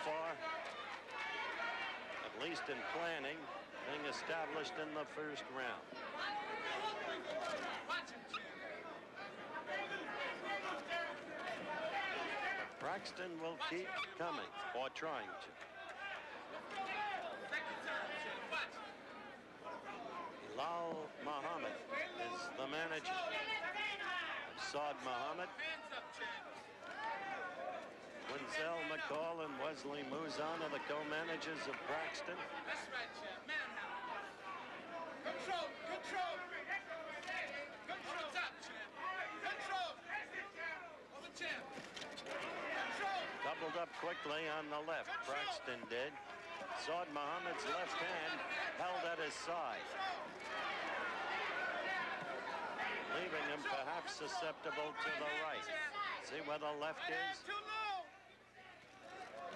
far, at least in planning, being established in the first round. But Braxton will keep coming, or trying to. Lal Muhammad is the manager. Saad Muhammad, Wenzel McCall and Wesley Muzan are the co-managers of Braxton. That's right, champ. Manhandle. Control. Control. Top, champ. Control. Over, champ. Control. Doubled up quickly on the left. Braxton did. Saad Muhammad's left hand held at his side, leaving him perhaps susceptible to the right. See where the left is?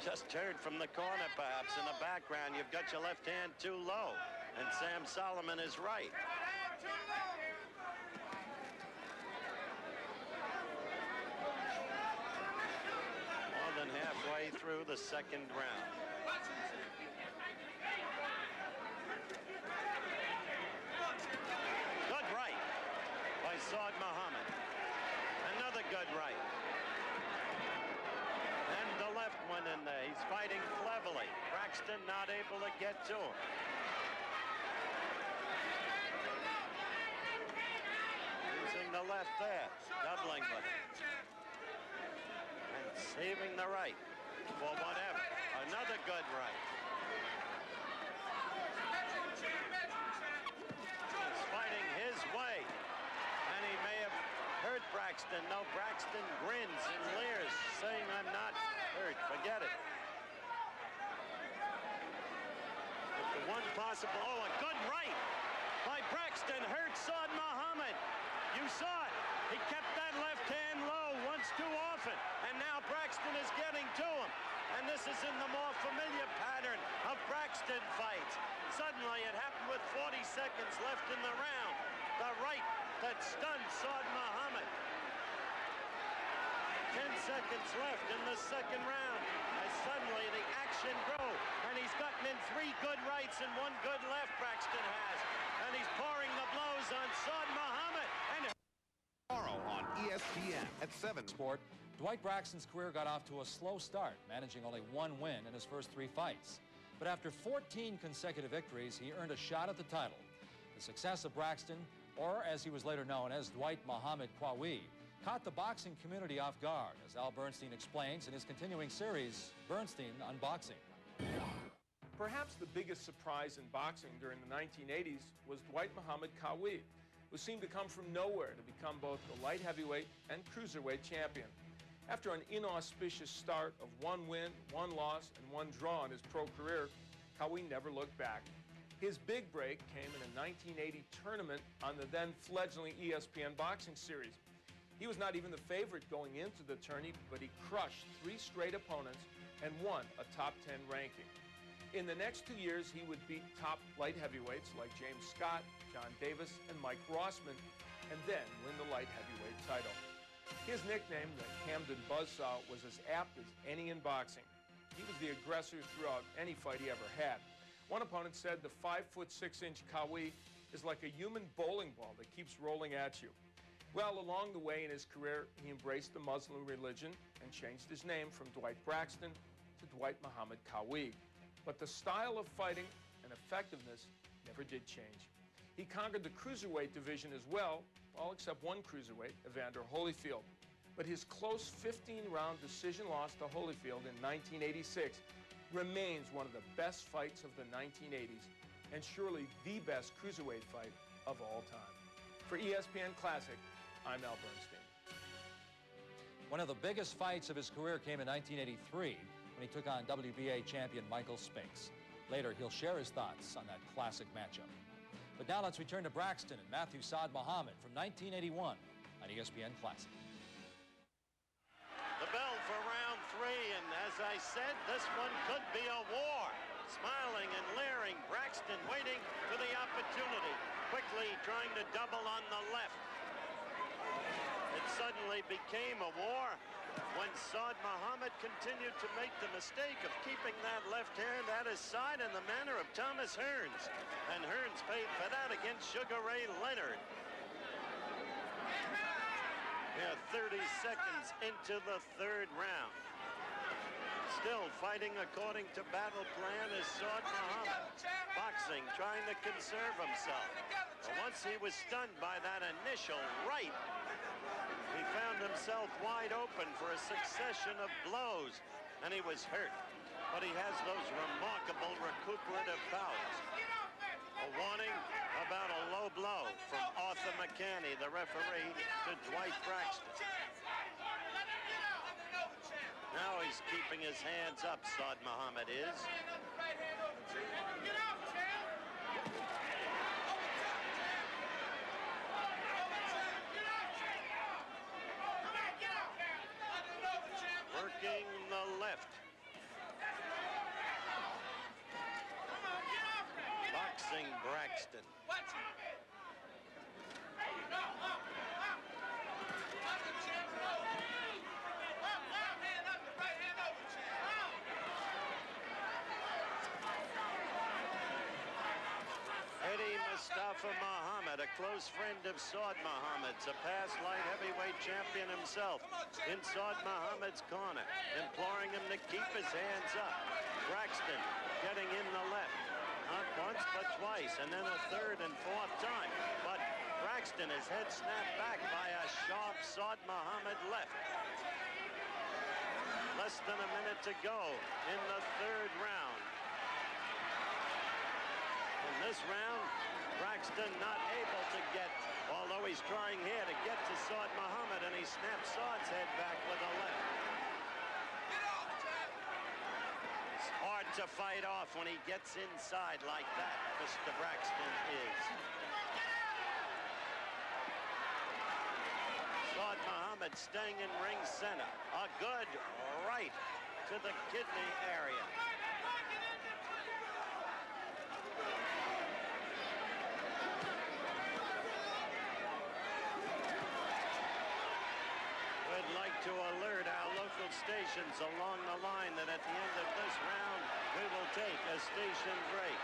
Just heard from the corner, perhaps, in the background. You've got your left hand too low, and Sam Solomon is right. More than halfway through the second round. Good right by Saad Muhammad. Another good right. And the left one in there. He's fighting cleverly. Braxton not able to get to him. Using the left there. Doubling with it. And saving the right for whatever. Another good right. He's fighting his way. And he may have hurt Braxton. No, Braxton grins and leers, saying, I'm not hurt. Forget it. But the one possible, oh, a good right by Braxton hurt Saad Muhammad. You saw it. He kept that left hand low once too often. And now Braxton is getting to him. And this is in the more familiar pattern of Braxton fights. Suddenly it happened with 40 seconds left in the round. The right that stunned Saad Muhammad. 10 seconds left in the second round as suddenly the action grew, and he's gotten in 3 good rights and 1 good left, Braxton has, and he's pouring the blows on Saad Muhammad. And tomorrow on ESPN at 7. Sport, Dwight Braxton's career got off to a slow start, managing only 1 win in his first 3 fights. But after 14 consecutive victories, he earned a shot at the title. The success of Braxton, or as he was later known as Dwight Muhammad Qawi, caught the boxing community off guard, as Al Bernstein explains in his continuing series, Bernstein Unboxing. Perhaps the biggest surprise in boxing during the 1980s was Dwight Muhammad Qawi, who seemed to come from nowhere to become both the light heavyweight and cruiserweight champion. After an inauspicious start of 1 win, 1 loss, and 1 draw in his pro career, Qawi never looked back. His big break came in a 1980 tournament on the then fledgling ESPN boxing series. He was not even the favorite going into the tourney, but he crushed 3 straight opponents and won a top 10 ranking. In the next 2 years, he would beat top light heavyweights like James Scott, John Davis, and Mike Rossman, and then win the light heavyweight title. His nickname, the Camden Buzzsaw, was as apt as any in boxing. He was the aggressor throughout any fight he ever had. One opponent said the 5'6" Qawi is like a human bowling ball that keeps rolling at you. Well, along the way in his career, he embraced the Muslim religion and changed his name from Dwight Braxton to Dwight Muhammad Qawi. But the style of fighting and effectiveness never did change. He conquered the cruiserweight division as well, all except 1 cruiserweight, Evander Holyfield. But his close 15-round decision loss to Holyfield in 1986 remains one of the best fights of the 1980s, and surely the best cruiserweight fight of all time. For ESPN Classic, I'm Al Bernstein. One of the biggest fights of his career came in 1983 when he took on WBA champion Michael Spinks. Later, he'll share his thoughts on that classic matchup. But now let's return to Braxton and Matthew Saad Muhammad from 1981 on ESPN Classic. the bell for round 3, and as I said, this one could be a war. Smiling and leering, Braxton waiting for the opportunity, quickly trying to double on the left. It suddenly became a war. when Saad Muhammad continued to make the mistake of keeping that left hand at his side in the manner of Thomas Hearns. And Hearns paid for that against Sugar Ray Leonard. We're 30 seconds into the third round. Still fighting according to battle plan is Saad Muhammad. Boxing, trying to conserve himself. But once he was stunned by that initial right, he found himself wide open for a succession of blows, and he was hurt. But he has those remarkable recuperative powers. A warning about a low blow from Arthur McCanny, the referee, to Dwight Braxton. Now he's keeping his hands up, Saad Muhammad is. Working the left. Boxing Braxton. Mustafa Muhammad, a close friend of Saad Muhammad's, a past light heavyweight champion himself, in Saad Muhammad's corner, imploring him to keep his hands up. Braxton getting in the left, not once but twice, and then a third and fourth time. But Braxton, his head snapped back by a sharp Saad Muhammad left. Less than a minute to go in the third round. In this round, Braxton not able to get, although he's trying here to get to Saad Muhammad, and he snaps Saad's head back with a left. It's hard to fight off when he gets inside like that, Mr. Braxton is. Saad Muhammad staying in ring center. A good right to the kidney area. We'd like to alert our local stations along the line that at the end of this round, we will take a station break.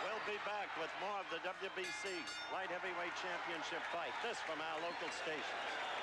We'll be back with more of the WBC Light Heavyweight Championship fight. This from our local stations.